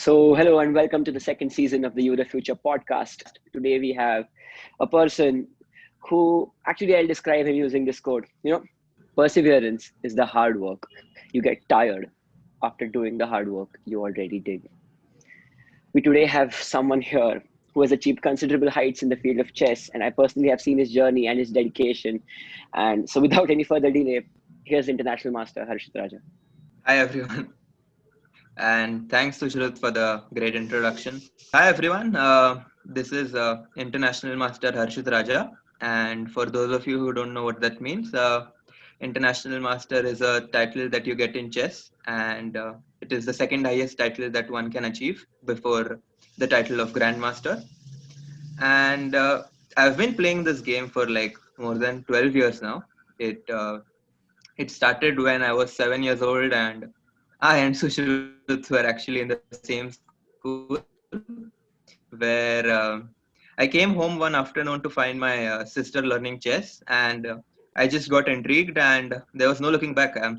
Hello and welcome to the second season of the YouTheFuture podcast. Today we have a person who actually I'll describe him using this quote. Perseverance is the hard work. You get tired after doing the hard work you already did. We today have someone here who has achieved considerable heights in the field of chess, and I personally have seen his journey and his dedication. And so, without any further delay, here's International Master Harshit Raja. Hi everyone, and thanks to Shruth for the great introduction. Hi everyone, this is International Master Harshit Raja, and for those of you who don't know what that means, International Master is a title that you get in chess, and it is the second highest title that one can achieve before the title of Grandmaster. And I've been playing this game for like more than 12 years now. It started when I was 7 years old, and I and Sushruth were actually in the same school where I came home one afternoon to find my sister learning chess, and I just got intrigued, and there was no looking back. I'm still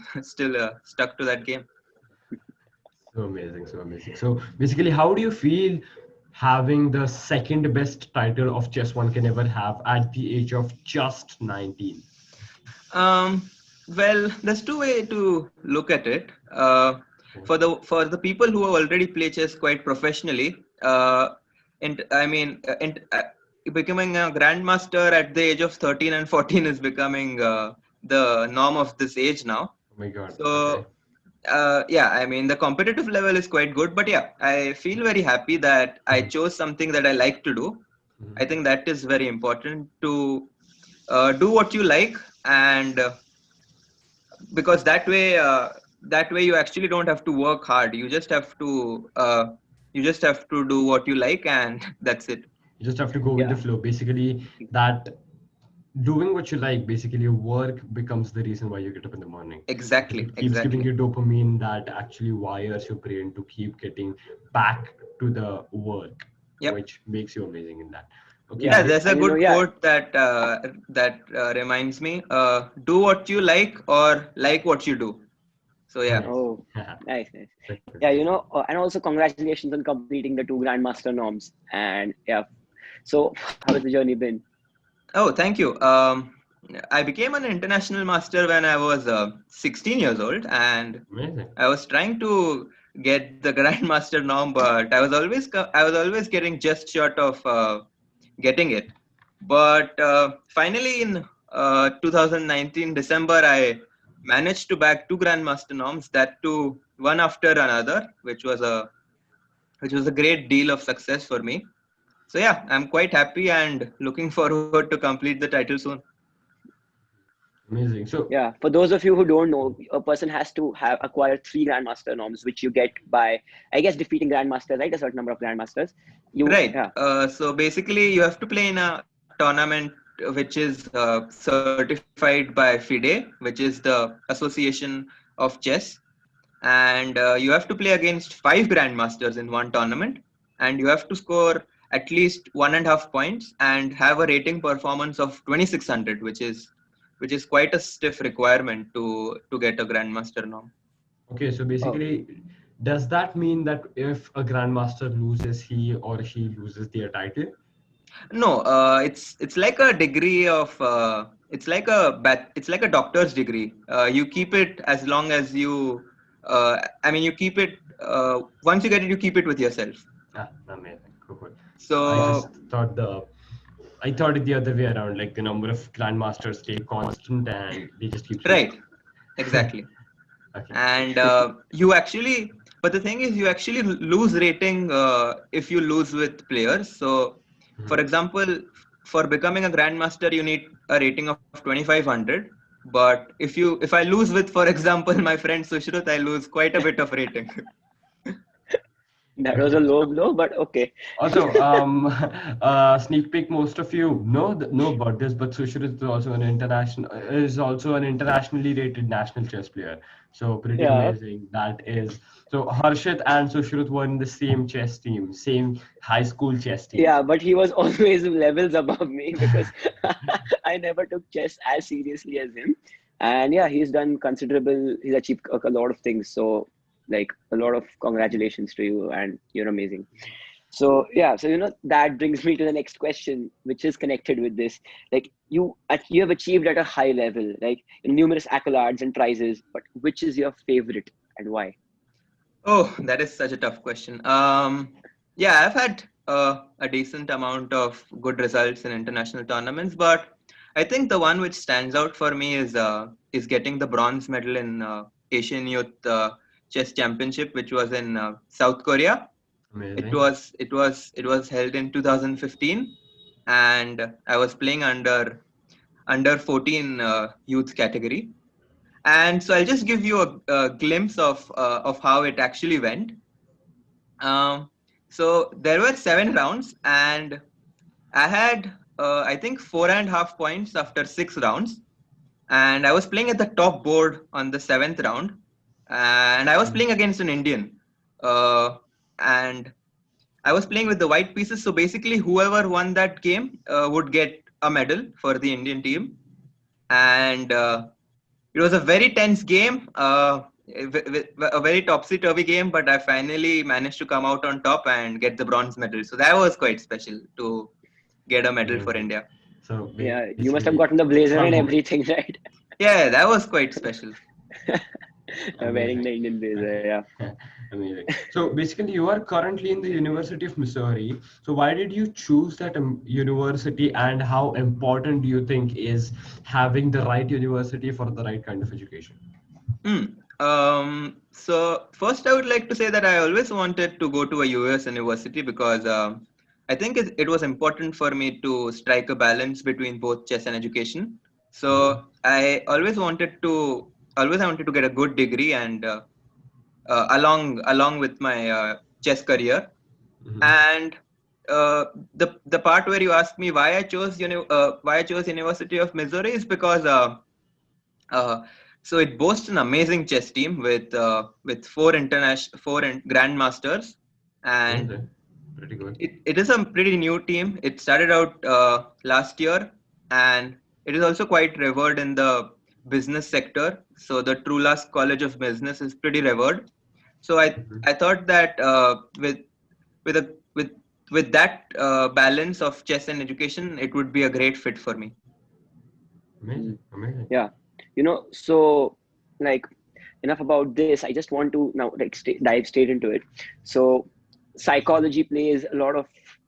stuck to that game. So amazing, so amazing. So basically, how do you feel having the second best title of chess one can ever have at the age of just 19? Um, well, there's two ways to look at it. For the people who already play chess quite professionally, and I mean, becoming a grandmaster at the age of 13 and 14 is becoming the norm of this age now. Oh my God. So, Okay. yeah, I mean, the competitive level is quite good, but yeah, I feel very happy that I chose something that I like to do. I think that is very important to do what you like, and because that way you actually don't have to work hard. You just have to do what you like, and that's it. You just have to go with the Yeah. flow. Basically, that doing what you like, basically, your work becomes the reason why you get up in the morning. Because Exactly, it keeps giving exactly. you dopamine that actually wires your brain to keep getting back to the work, Yep. which makes you amazing in that. Okay, Yeah, Yeah. great. there's a And good yeah. quote that reminds me, do what you like what you do. So yeah. Nice. Oh, nice, nice. Second. Yeah, and also congratulations on completing the two Grandmaster norms. And yeah, so how has the journey been? Oh, thank you. I became an international master when I was 16 years old, and Amazing. I was trying to get the Grandmaster norm, but I was always getting just short of getting it. But finally, in 2019 December, I managed to bag two Grandmaster norms, that too one after another, which was a great deal of success for me. So yeah, I'm quite happy and looking forward to complete the title soon. Amazing. So, Yeah, for those of you who don't know, a person has to have acquired three Grandmaster norms, which you get by, I guess, defeating Grandmasters, right? A certain number of Grandmasters. Right. Yeah, So basically, you have to play in a tournament which is certified by FIDE, which is the Association of Chess, and you have to play against five grandmasters in one tournament, and you have to score at least 1.5 points and have a rating performance of 2600, which is quite a stiff requirement to get a grandmaster norm. okay, so oh, basically, does that mean that if a grandmaster loses, he or she loses their title? No, it's like a degree of it's like a doctor's degree. You keep it as long as you I mean, you keep it once you get it, you keep it with yourself. Ah, amazing. Cool, cool. I just So I thought it the other way around, like the number of grandmasters stay constant and they just keep changing. right, exactly. Okay. And but the thing is, you actually lose rating if you lose with players. So for Mhm. example, for becoming a grandmaster, you need a rating of 2500. But if I lose with, for example, my friend Sushruth, I lose quite a bit of rating. that was a Okay. low So blow, but okay. also, sneak peek. Most of you know about this, but Sushrit is also an internationally rated national chess player. So pretty Yeah, amazing. That is. So Harshit and Sushrit were in the same chess team, same high school chess team. yeah, but he was always levels above me because I never took chess as seriously as him. And yeah, he's done considerable. He's achieved a lot of things. So Like a lot of congratulations to you, and you're amazing. So yeah, so that brings me to the next question, which is connected with this. Like you have achieved at a high level, like numerous accolades and prizes, but which is your favorite and why? Oh, that is such a tough question. Yeah, I've had a decent amount of good results in international tournaments, but I think the one which stands out for me is getting the bronze medal in Asian Youth Chess Championship, which was in South Korea. Amazing. It was held in 2015, and I was playing under 14 youth category. And so I'll just give you a glimpse of how it actually went. Um, so there were 7 rounds, and I had I think 4.5 points after 6 rounds, and I was playing at the top board on the seventh round, and I was Mhm. playing against an Indian, and I was playing with the white pieces. So basically, whoever won that game would get a medal for the Indian team, and it was a very tense game, a very topsy-turvy game, but I finally managed to come out on top and get the bronze medal. So that was quite special to get a medal for Amazing. India. So Yeah, you must have basically, gotten the blazer from and home. everything, right? Yeah, that was quite special. Wearing Amazing. the Indian blazer. Yeah. Amazing. So basically, you are currently in the University of Missouri. So why did you choose that university, and how important do you think is having the right university for the right kind of education? Hmm. So first, I would like to say that I always wanted to go to a US university because I think it was important for me to strike a balance between both chess and education. Mm-hmm. So always I wanted to get a good degree and along with my chess career. Mm-hmm. And the part where you asked me why I chose University of Missouri is because uh, so it boasts an amazing chess team with four grandmasters, and Amazing. Pretty good. it is a pretty new team. It started out last year, and it is also quite revered in the business sector. So the Trulas College of Business is pretty revered. So Mm-hmm. I thought that with a with that balance of chess and education, it would be a great fit for me. Amazing. Mm. Amazing. Yeah. So like enough about this. I just want to now like dive straight into it. So psychology plays a lot of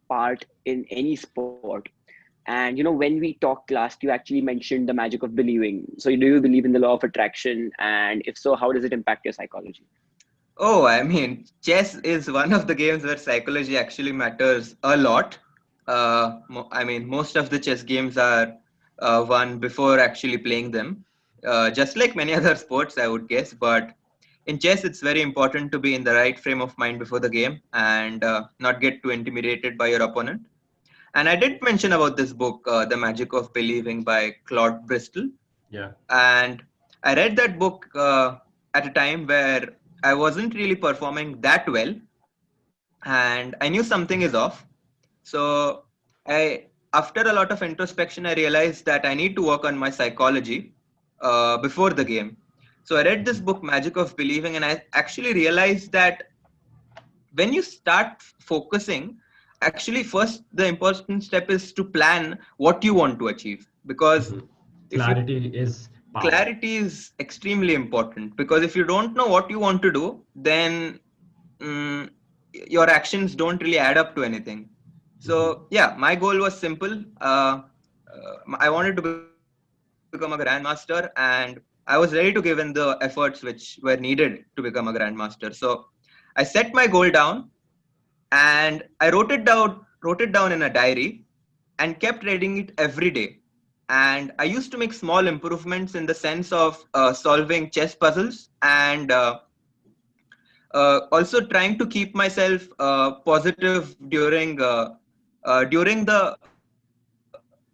part in any sport. And when we talked last, you actually mentioned the magic of believing. So do you believe in the law of attraction? And if so, how does it impact your psychology? Oh, I mean, chess is one of the games where psychology actually matters a lot. I mean, most of the chess games are won before actually playing them, just like many other sports, I would guess. But in chess, it's very important to be in the right frame of mind before the game and not get too intimidated by your opponent. And I did mention about this book, The Magic of Believing by Claude Bristol. Yeah. And I read that book at a time where I wasn't really performing that well, and I knew something is off. So I, after a lot of introspection, I realized that I need to work on my psychology before the game. So I read this Mhm. book, Magic of Believing, and I actually realized that when you start focusing, actually, first the important step is to plan what you want to achieve, because Mhm. if you Clarity is power. clarity is extremely important, because if you don't know what you want to do, then mm, your actions don't really add up to anything. Mhm. So yeah, my goal was simple. I wanted to become a grandmaster, and I was ready to give in the efforts which were needed to become a grandmaster. So I set my goal down, and I wrote it down in a diary and kept reading it every day. And I used to make small improvements in the sense of solving chess puzzles, and also trying to keep myself positive during the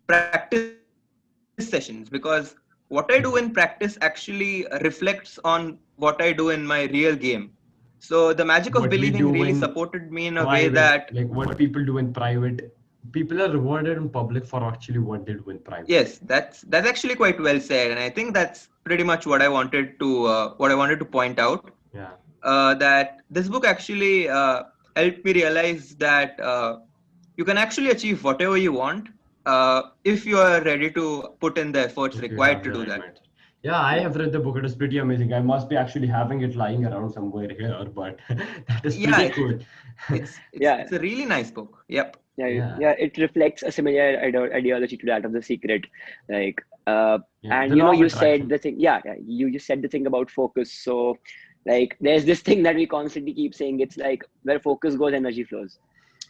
practice sessions, because what I do in practice actually reflects on what I do in my real game. So the magic of believing really What supported we me in do a way in that private, like what people do in private, people are rewarded in public for actually what they do in private. yes, that's actually quite well said, and I think that's pretty much what I wanted to point out. Yeah. that this book actually helped me realize that you can actually achieve whatever you want if you are ready to put in the efforts If you required have to the do right that. mindset. Yeah, I Yeah, have read the book. It is pretty amazing. I must be actually having it lying around somewhere here, but that is yeah, pretty cool. Yeah, it's a really nice book. Yep. Yeah, yeah. It reflects a similar ideology to that of The Secret, like. yeah. And The law of you said attraction. the thing. Yeah. You said the thing about focus. So, like, there's this thing that we constantly keep saying. It's like where focus goes, energy flows.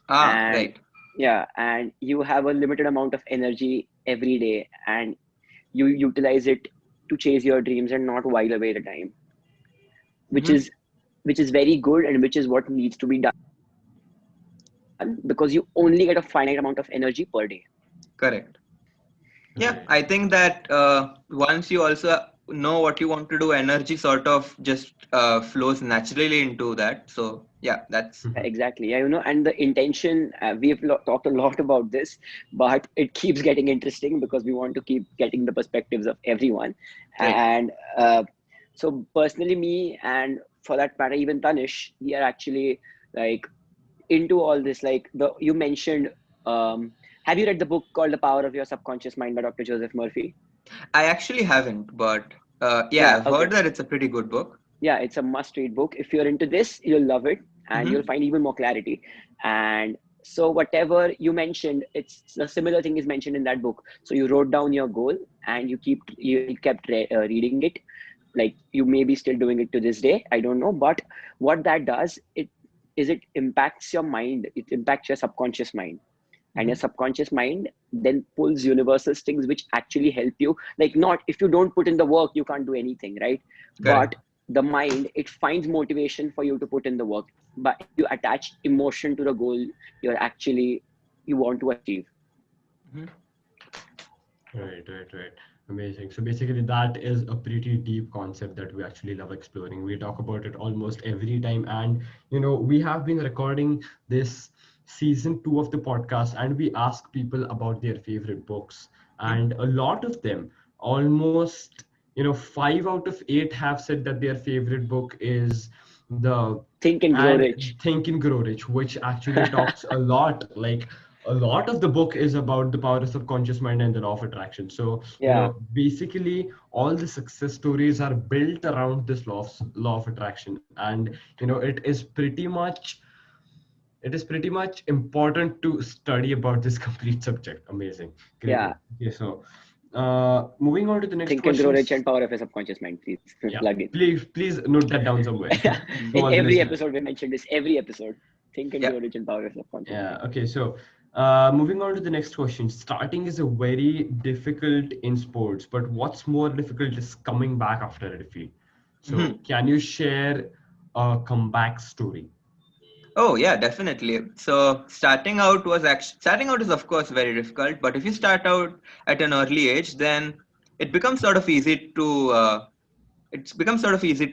Ah, And right. yeah, and you have a limited amount of energy every day, and you utilize it to chase your dreams and not while away the time, which Hmm. is very good, and which is what needs to be done because you only get a finite amount of energy per day. Correct. Yeah, Right. I think that once you also know what you want to do, energy sort of just flows naturally into that. So yeah, that's Exactly. Yeah, and the intention, we've talked a lot about this, but it keeps getting interesting because we want to keep getting the perspectives of everyone. right. And so, personally, me, and for that matter, even Tanish, we are actually like into all this. Like you mentioned, have you read the book called The Power of Your Subconscious Mind by Dr. Joseph Murphy? I actually haven't, but yeah, Yeah. I've heard Okay. that it's a pretty good book. Yeah, it's a must read book. If you're into this, you'll love it, and you'll Hmm. find even more clarity. And so whatever you mentioned, it's a similar thing is mentioned in that book. So you wrote down your goal, and you kept reading it. Like, you may be still doing it to this day, I don't know, but what that does, it impacts your mind. It impacts your subconscious mind, and your Hmm. subconscious mind then pulls universal things which actually help you. Like, not, if you don't put in the work, you can't do anything, right? But Correct. the mind, it finds motivation for you to put in the work. But if you attach emotion to the goal you want to achieve. Hmm. Right. Amazing. So basically, that is a pretty deep concept that we actually love exploring. We talk about it almost every time. And, we have been recording this season 2 of the podcast, and we ask people about their favorite books. And a lot of them, almost, 5 out of 8 have said that their favorite book is the Think and grow and rich. Think and Grow Rich, which actually talks a lot, like a lot of the book is about the power of subconscious mind and the law of attraction. So, Yeah. basically all the success stories are built around this law of attraction. And, it is pretty much important to study about this complete subject. Amazing. Great Yeah. one. Okay, so moving on to the next Think and grow rich questions. and power of your subconscious mind, please. Yeah, Plug it. please note that down somewhere. Hmm. To In all the every listeners. episode we mentioned this, every episode. Think and Yeah. grow rich and power of your subconscious Yeah, mind. okay, so moving on to the next question. Starting is a very difficult in sports, but what's more difficult is coming back after a defeat. Hmm. So, can you share a comeback story? Oh yeah, definitely. So starting out is of course very difficult, but if you start out at an early age, then it becomes sort of easy to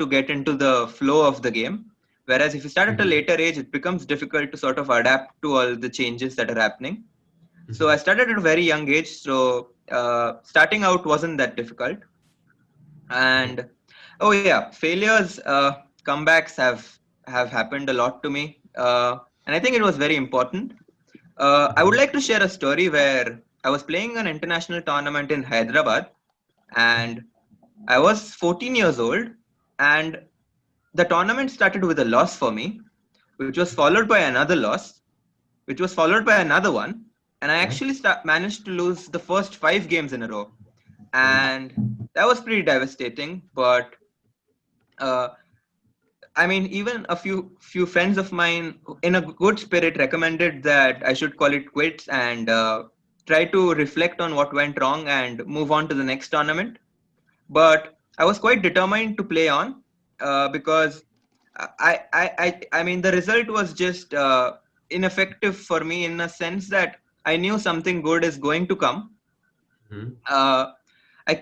get into the flow of the game. Whereas if you start at a Mhm, later age, it becomes difficult to sort of adapt to all the changes that are happening. So I mhm, started at a very young age, so starting out wasn't that difficult. okay, And oh yeah, failures, comebacks have happened a lot to me, and I think it was very important. I would mhm, like to share a story where I was playing an international tournament in Hyderabad, and I was 14 years old, and the tournament started with a loss for me, which was followed by another loss, which was followed by another one, and I okay, actually managed to lose the first 5 games in a row, okay, and that was pretty devastating. But uh, I mean, even a few friends of mine, in a good spirit, recommended that I should call it quits and try to reflect on what went wrong and move on to the next tournament. But I was quite determined to play on because I mean, the result was just ineffective for me in a sense that I knew something good is going to come. mhm, Uh, I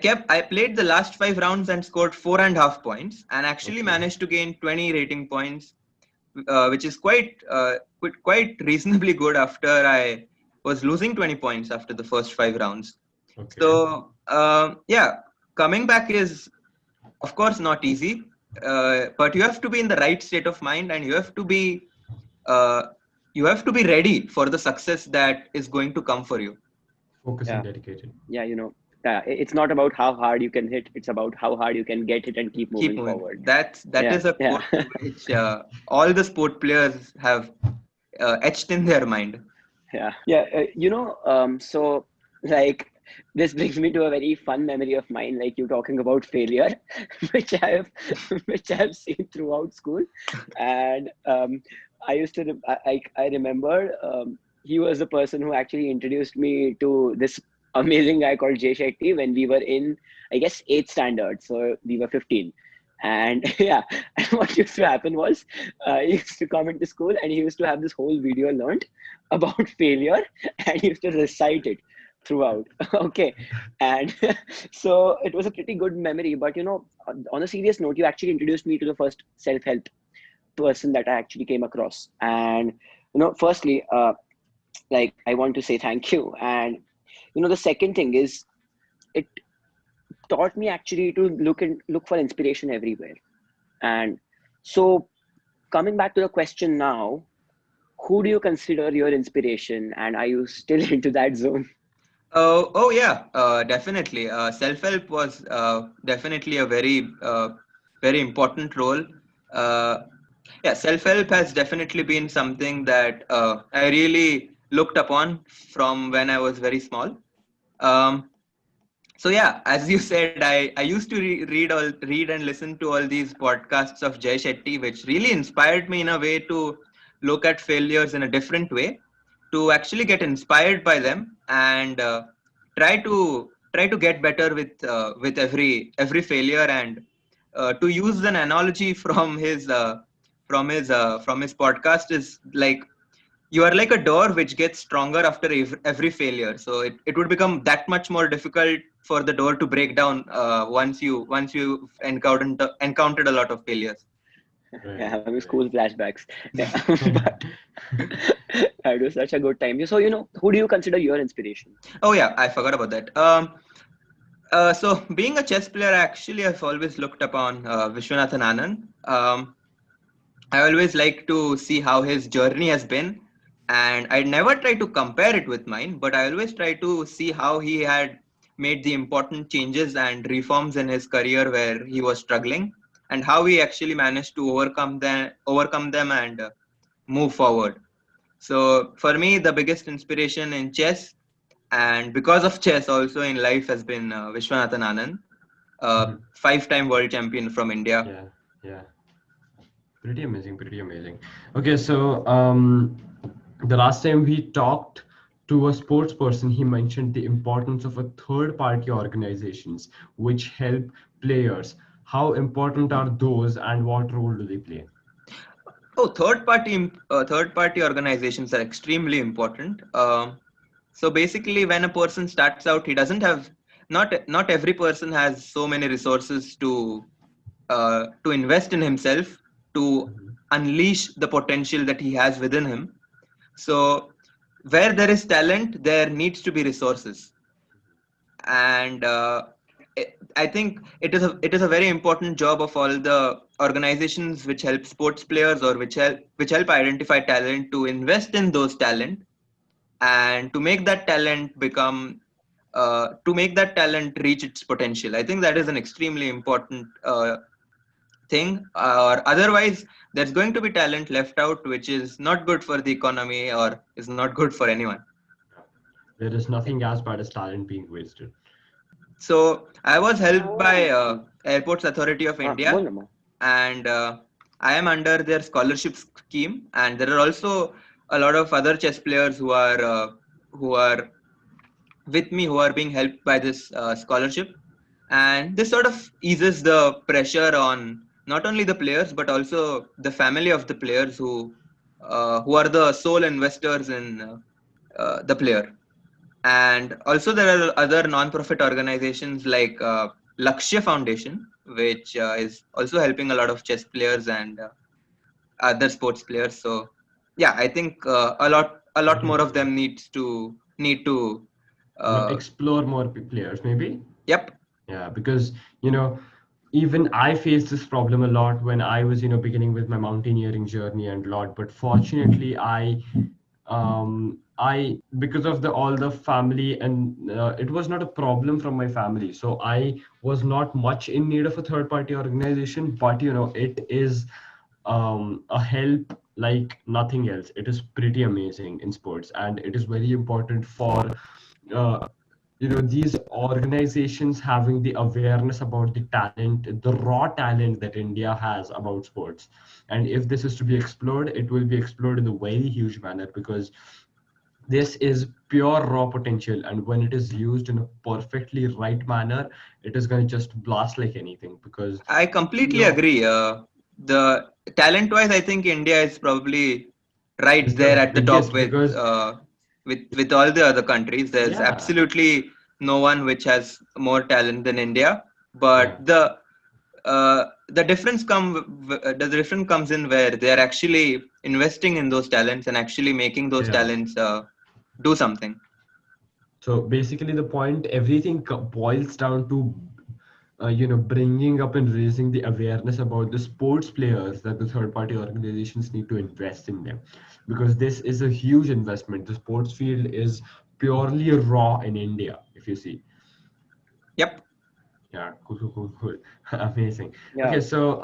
played the last 5 rounds and scored 4.5 points, and actually okay, managed to gain 20 rating points, which is quite reasonably good after I was losing 20 points after the first 5 rounds. okay, So yeah, coming back is of course not easy. but you have to be in the right state of mind, and uh, you have to be ready for the success that is going to come for you. Focus and Yeah. dedicated. Yeah, it's not about how hard you can hit, it's about how hard you can get hit and keep Keep moving moving. forward. That Yeah, is a yeah. quote which all the sport players have etched in their mind. So like this brings me to a very fun memory of mine, like you talking about failure, which I have which I have seen throughout school. And I used to I remember he was the person who actually introduced me to this amazing guy called Jay Shetty when we were in, I guess, 8th standard, so we were 15. And yeah, and what used to happen was he used to come into school and he used to have this whole video learned about failure, and he used to recite it throughout. Okay. And so it was a pretty good memory. But on a serious note, you actually introduced me to the first self-help person that I actually came across. And firstly, like, I want to say thank you. And the second thing is, it taught me actually to look for inspiration everywhere. And so, coming back to the question now, who do you consider your inspiration, and are you still into that zone? Oh yeah, definitely. Self-help was definitely a very important role. Uh, yeah, self-help has definitely been something that I really looked upon from when I was very small. Um, so yeah, as you said, I used to read and listen to all these podcasts of Jay Shetty, which really inspired me in a way to look at failures in a different way, to actually get inspired by them, and try to get better with every failure, and to use an analogy from his podcast is like, you are like a door which gets stronger after every failure, so it would become that much more difficult for the door to break down once you encountered a lot of failures. Yeah, Right, having right. school flashbacks. Yeah. But it was such a good time. So, who do you consider your inspiration? Oh yeah, I forgot about that. So being a chess player, actually I've always looked upon Vishwanathan Anand. I always like to see how his journey has been, and I never try to compare it with mine, but I always try to see how he had made the important changes and reforms in his career where he was struggling, and how he actually managed to overcome them and move forward. So for me, the biggest inspiration in chess, and because of chess also in life, has been Vishwanathan Anand, Mhm. five-time world champion from India. Yeah, yeah. Pretty amazing, pretty amazing. Okay, so the last time we talked to a sports person, he mentioned the importance of a third party organizations which help players. How important are those and what role do they play? Oh, third party organizations are extremely important. So basically, when a person starts out, he doesn't have, not every person has so many resources to invest in himself, to Mhm. unleash the potential that he has within him. So where there is talent, there needs to be resources, and I think it is a very important job of all the organizations which help sports players, or which help identify talent, to invest in those talent, and to make that talent reach its potential. I think that is an extremely important thing, or otherwise there's going to be talent left out, which is not good for the economy or is not good for anyone. There is nothing as bad as talent being wasted. So I was helped by Hmm. Airports Authority of Bol India, na mo. and I am under their scholarship scheme. And there are also a lot of other chess players who are with me, who are being helped by this scholarship. And this sort of eases the pressure on not only the players but also the family of the players, who are the sole investors in the player. And also there are other non-profit organizations like Lakshya Foundation, which is also helping a lot of chess players and other sports players. So yeah, I think a lot more of them need to You know, uh, explore more players maybe. yep. Yeah, because you know even I faced this problem a lot when I was, beginning with my mountaineering journey and lot. But fortunately, I because of the all the family, and it was not a problem from my family. So I was not much in need of a third party organization, but it is a help like nothing else. It is pretty amazing in sports, and it is very important for uh, these organizations having the awareness about the talent, the raw talent that India has about sports. And if this is to be explored, it will be explored in a very huge manner, because this is pure raw potential, and when it is used in a perfectly right manner, it is going to just blast like anything. Because I you completely know agree. The talent-wise, I think India is probably right is the there at the top biggest, because with all the other countries. There's yeah, absolutely no one which has more talent than India. yeah, But the difference comes in where they are actually investing in those talents and actually making those yeah. talents do something. So basically, the point, everything boils down to, bringing up and raising the awareness about the sports players, that the third party organizations need to invest in them, because this is a huge investment. The sports field is purely raw in India, if you see. Yep. Yeah, cool, cool, cool, cool. Amazing. Yeah. Okay, so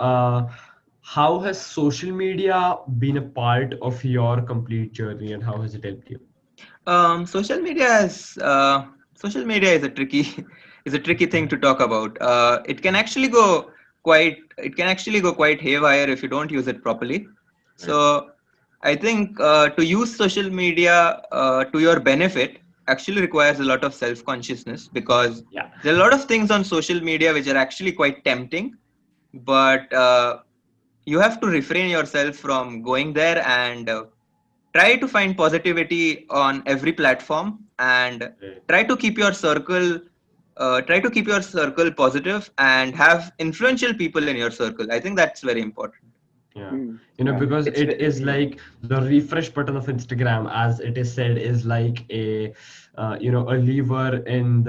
how has social media been a part of your complete journey, and how has it helped you? Social media is a tricky is a tricky thing to talk about. It can actually go quite haywire if you don't use it properly. Right. So I think to use social media to your benefit actually requires a lot of self consciousness, because Yeah. there are a lot of things on social media which are actually quite tempting, but you have to refrain yourself from going there and try to find positivity on every platform, and Right. try to keep your circle positive and have influential people in your circle. I think that's very important. Yeah, Yeah. because It's it is yeah. like the refresh button of Instagram, as it is said, is like a lever in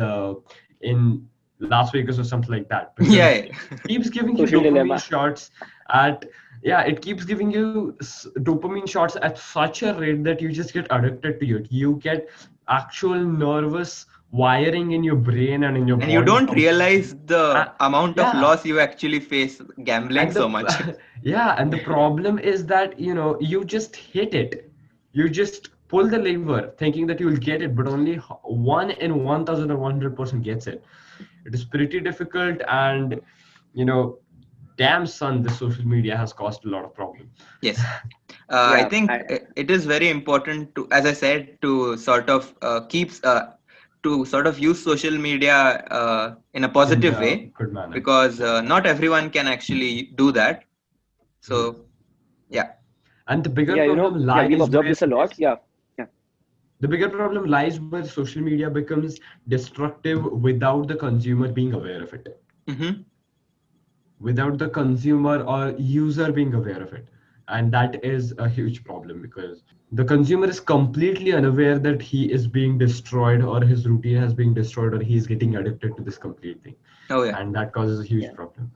Las Vegas or something like that, because Yeah, it keeps giving you Social dopamine dilemma. shots at yeah, it keeps giving you dopamine shots at such a rate that you just get addicted to it. You get actual nervous wiring in your brain and in your and you body don't from realize the amount of yeah. loss you actually face gambling And so much. yeah, and the problem is that you just hit it, you just pull the lever thinking that you'll get it, but only 1 in 1,100% gets it. It is pretty difficult, and you know damn son, the social media has caused a lot of problem. Yes. I Yeah. think it is very important to, as I said, to sort of to sort of use social media in a In positive a way, good manner. because Yeah. not everyone can actually do that. Mhm. So yeah. And the bigger Yeah. problem Yeah. We've lies observed where this a lot. this Yeah. Yeah. the bigger problem lies where social media becomes destructive without the consumer being aware of it, Hmm. without the consumer or user being aware of it. And that is a huge problem, because the consumer is completely unaware that he is being destroyed, or his routine has been destroyed, or he is getting addicted to this complete thing. Oh yeah. And that causes a huge Yeah. problem.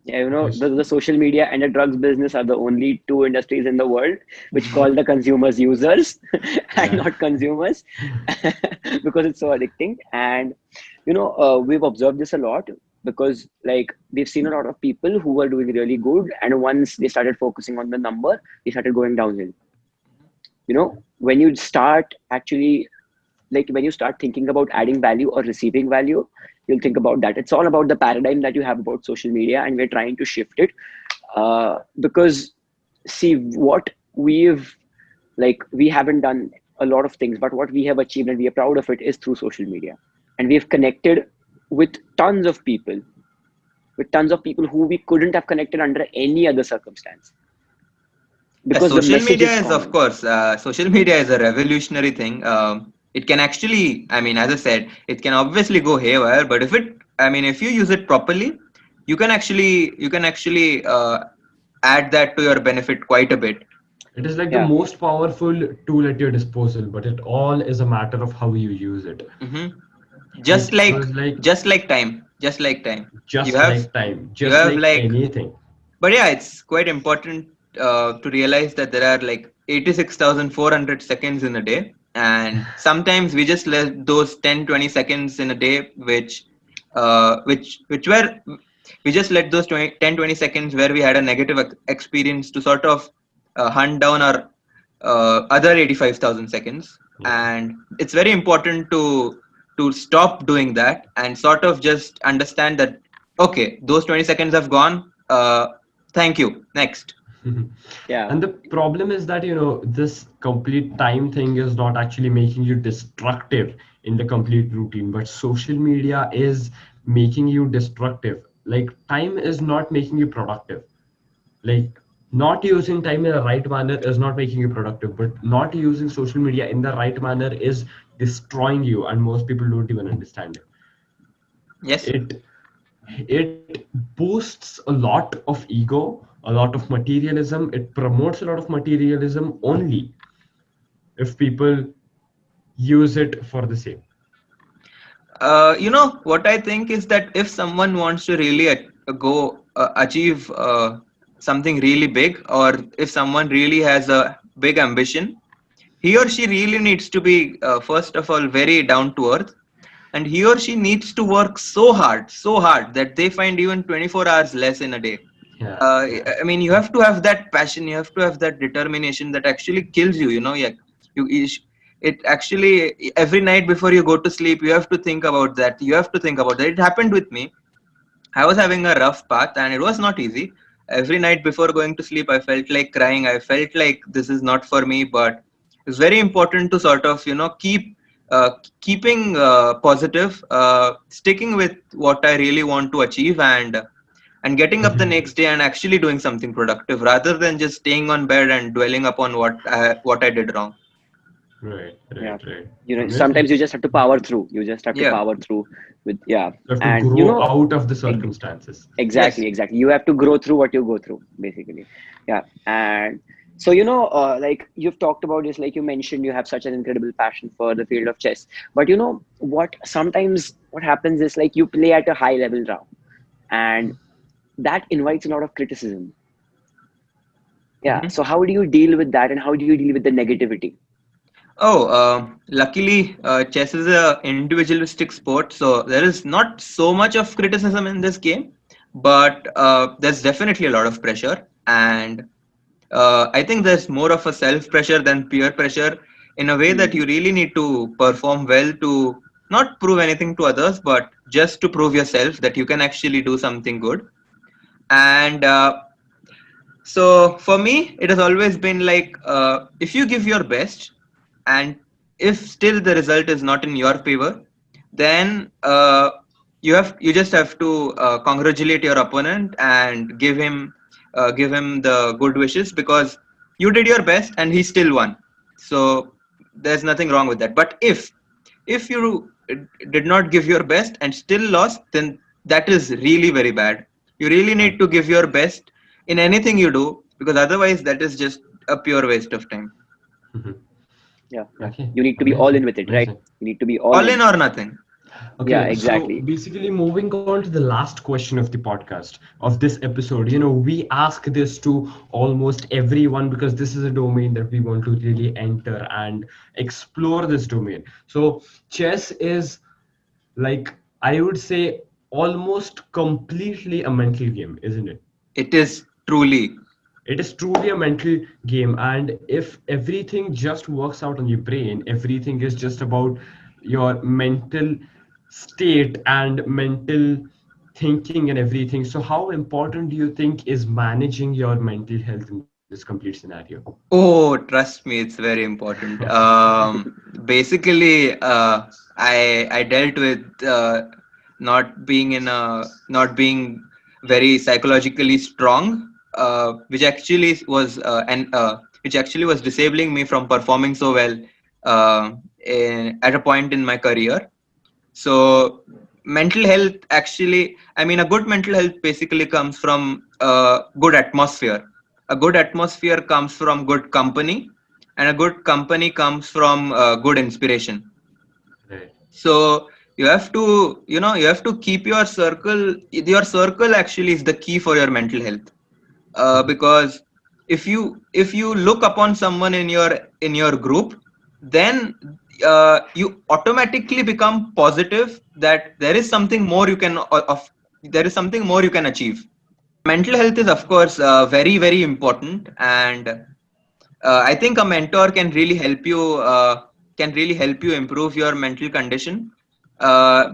Yeah, Okay. the social media and the drugs business are the only two industries in the world which call the consumers users and Yeah. not consumers because it's so addicting. And we've observed this a lot because like we've seen a lot of people who were doing really good, and once they started focusing on the number, they started going downhill. When you start actually like when you start thinking about adding value or receiving value, you'll think about that. It's all about the paradigm that you have about social media, and we're trying to shift it. Because see what we've like we haven't done a lot of things, but what we have achieved and we are proud of it is through social media. And we've connected with tons of people, who we couldn't have connected under any other circumstance, because the Social message media is is, of common. course, social media is a revolutionary thing. It can actually, I mean, as I said, it can obviously go haywire, but if you use it properly, you can actually add that to your benefit quite a bit. It is like the Yeah. most powerful tool at your disposal, but it all is a matter of how you use it. Hmm. Right? Just like Because like just like time. just like time. You Just have like time, you just have like like anything. But yeah, it's quite important to realize that there are like 86,400 seconds in a day, and sometimes we just let those 10-20 seconds in a day, which were we just let those 10-20 seconds where we had a negative experience to sort of hunt down our other 85,000 seconds, Yeah. and it's very important to stop doing that and sort of just understand that okay, those 20 seconds have gone. Thank you. Next. Yeah. And the problem is that, this complete time thing is not actually making you destructive in the complete routine, but social media is making you destructive. Like, time is not making you productive. Like, not using time in the right manner is not making you productive, but not using social media in the right manner is destroying you, and most people don't even understand it. Yes. It boosts a lot of ego, a lot of materialism. It promotes a lot of materialism only if people use it for the same. What I think is that if someone wants to really go achieve something really big, or if someone really has a big ambition, he or she really needs to be first of all very down to earth, and he or she needs to work so hard that they find even 24 hours less in a day. Yeah, yeah. I mean, you have to have that passion, you have to have that determination that actually kills you. Yeah, it actually every night before you go to sleep, you have to think about that. You have to think about that. It happened with me. I was having a rough path, and it was not easy. Every night before going to sleep, I felt like crying. I felt like this is not for me. But it's very important to sort of uh, keeping positive, sticking with what I really want to achieve, and getting up the next day and actually doing something productive rather than just staying on bed and dwelling upon what I did wrong. Right, Yeah. right, right. Sometimes Amazing. you just have to power through. You just have to Yeah. power through with, yeah. You have to And grow out of the ex- circumstances. Yes. exactly. You have to grow through what you go through, basically. Yeah. And so, like you've talked about this, like you mentioned, you have such an incredible passion for the field of chess. But sometimes what happens is like you play at a high level now, and that invites a lot of criticism. Yeah. Mhm. So how do you deal with that, and how do you deal with the negativity? Oh, luckily, chess is a individualistic sport, so there is not so much of criticism in this game, but there's definitely a lot of pressure, and I think there's more of a self pressure than peer pressure, in a way that Hmm. you really need to perform well to not prove anything to others, but just to prove yourself that you can actually do something good. And so for me, it has always been like if you give your best, and if still the result is not in your favor, then you just have to congratulate your opponent and give him the good wishes, because you did your best and he still won. So there's nothing wrong with that. But if you did not give your best and still lost, then that is really very bad. You really need to give your best in anything you do, because otherwise that is just a pure waste of time. Mhm. Yeah. Yeah. Okay, You need to be all amazing, in with it, right? amazing. You need to be all All in. in or nothing. Yeah, Okay, so exactly. basically, moving on to the last question of the podcast of this episode, we ask this to almost everyone because this is a domain that we want to really enter and explore this domain. So, chess is, like, I would say, almost completely a mental game, isn't it? It is truly. It is truly a mental game, and if everything just works out on your brain, everything is just about your mental state and mental thinking and everything. So how important do you think is managing your mental health in this complete scenario? Oh, trust me, it's very important. Basically, I dealt with not being very psychologically strong, which actually was disabling me from performing so well at a point in my career. So mental health actually, I mean, a good mental health basically comes from a good atmosphere. A good atmosphere comes from good company, and a good company comes from good inspiration. Right. So You have to, you have to keep your circle. Your circle actually is the key for your mental health. Because if you look upon someone in your group, then you automatically become positive that there is something more you can there is something more you can achieve. Mental health is of course very very important, and I think a mentor can really help you improve your mental condition,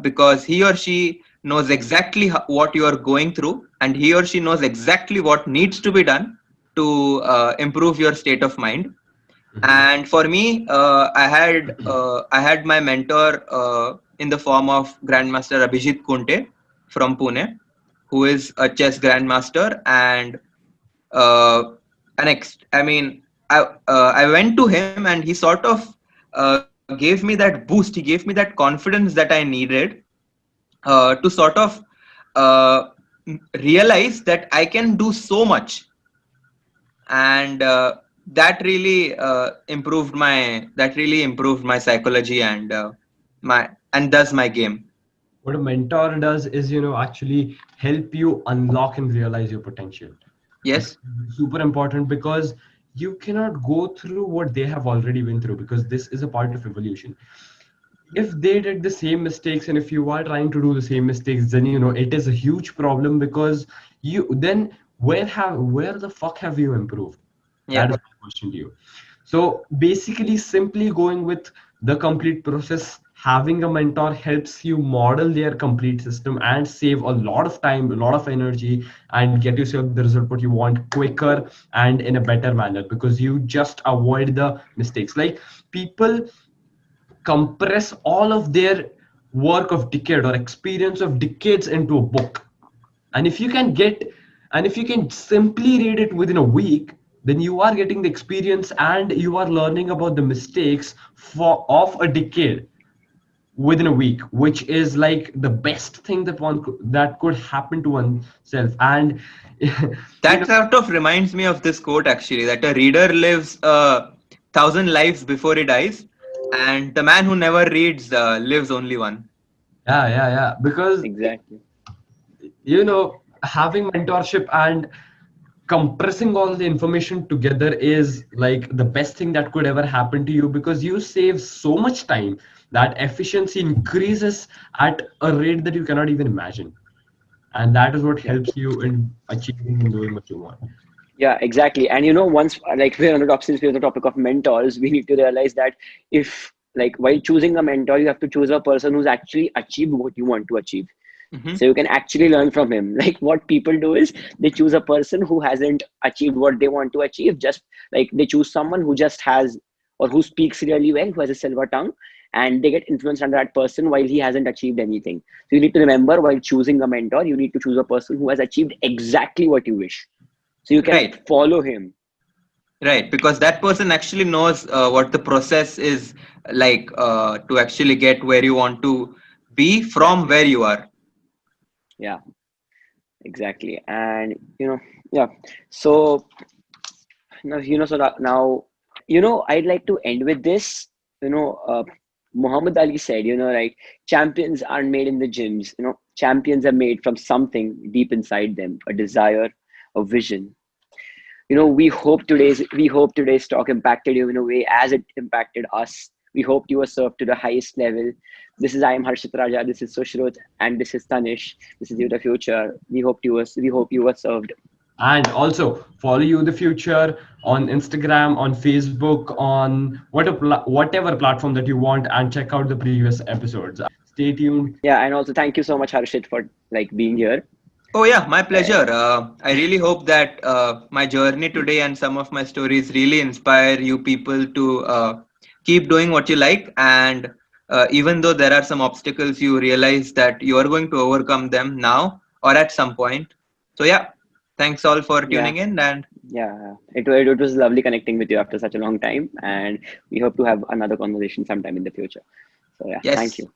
because he or she knows exactly what you are going through, and he or she knows exactly what needs to be done to improve your state of mind. Mhm. And for me, I had my mentor in the form of Grandmaster Abhijit Kunte from Pune, who is a chess grandmaster. And uh, I mean, I went to him, and he sort of gave me that boost. He gave me that confidence that I needed to sort of uh, realize that I can do so much, and that really improved my psychology, and my and thus my game. What a mentor does is, actually help you unlock and realize your potential. Which Yes, is super important, because you cannot go through what they have already been through, because this is a part of evolution. If they did the same mistakes, and if you are trying to do the same mistakes, then it is a huge problem, because you then where the fuck have you improved? That yeah, is my question to you. So basically, simply going with the complete process, having a mentor helps you model their complete system and save a lot of time, a lot of energy, and get yourself the result what you want quicker and in a better manner, because you just avoid the mistakes. Like, people compress all of their work of decade or experience of decades into a book, and if you can simply read it within a week, then you are getting the experience and you are learning about the mistakes for of a decade within a week, which is like the best thing that could happen to oneself. And you that know sort of reminds me of this quote actually, that a reader lives 1,000 lives before he dies, and the man who never reads lives only one. yeah, because Exactly. having mentorship and compressing all the information together is like the best thing that could ever happen to you, because you save so much time that efficiency increases at a rate that you cannot even imagine, and that is what Yeah. helps you in achieving and doing what you want. Yeah, exactly. And once like we're on the top, since we're on the topic of mentors, we need to realize that if like while choosing a mentor, you have to choose a person who's actually achieved what you want to achieve. So Hmm. you can actually learn from him. Like what people do is they choose a person who hasn't achieved what they want to achieve. Just like they choose someone who just has or who speaks really well, who has a silver tongue, and they get influenced under that person while he hasn't achieved anything. So you need to remember while choosing a mentor, you need to choose a person who has achieved exactly what you wish. So you can Right, follow him. right, because that person actually knows what the process is like, to actually get where you want to be from Exactly. where you are. Yeah, exactly. And yeah. So now, I'd like to end with this. Muhammad Ali said, like champions aren't made in the gyms. Champions are made from something deep inside them, a desire, a vision. We hope today's talk impacted you in a way as it impacted us. We hope you were served to the highest level. I am Harshit Raja. This is Sushrut, and this is Tanish. This is You the Future. We hope you were served. And also follow you the future on Instagram, on Facebook, on whatever platform that you want, and check out the previous episodes. Stay tuned. Yeah, and also thank you so much, Harshit, for like being here. Oh yeah, my Uh, pleasure. I really hope that my journey today and some of my stories really inspire you people to keep doing what you like, and even though there are some obstacles, you realize that you are going to overcome them now or at some point. So yeah, thanks all for yeah, tuning in, and it was lovely connecting with you after such a long time, and we hope to have another conversation sometime in the future. So yeah, thank yes, you.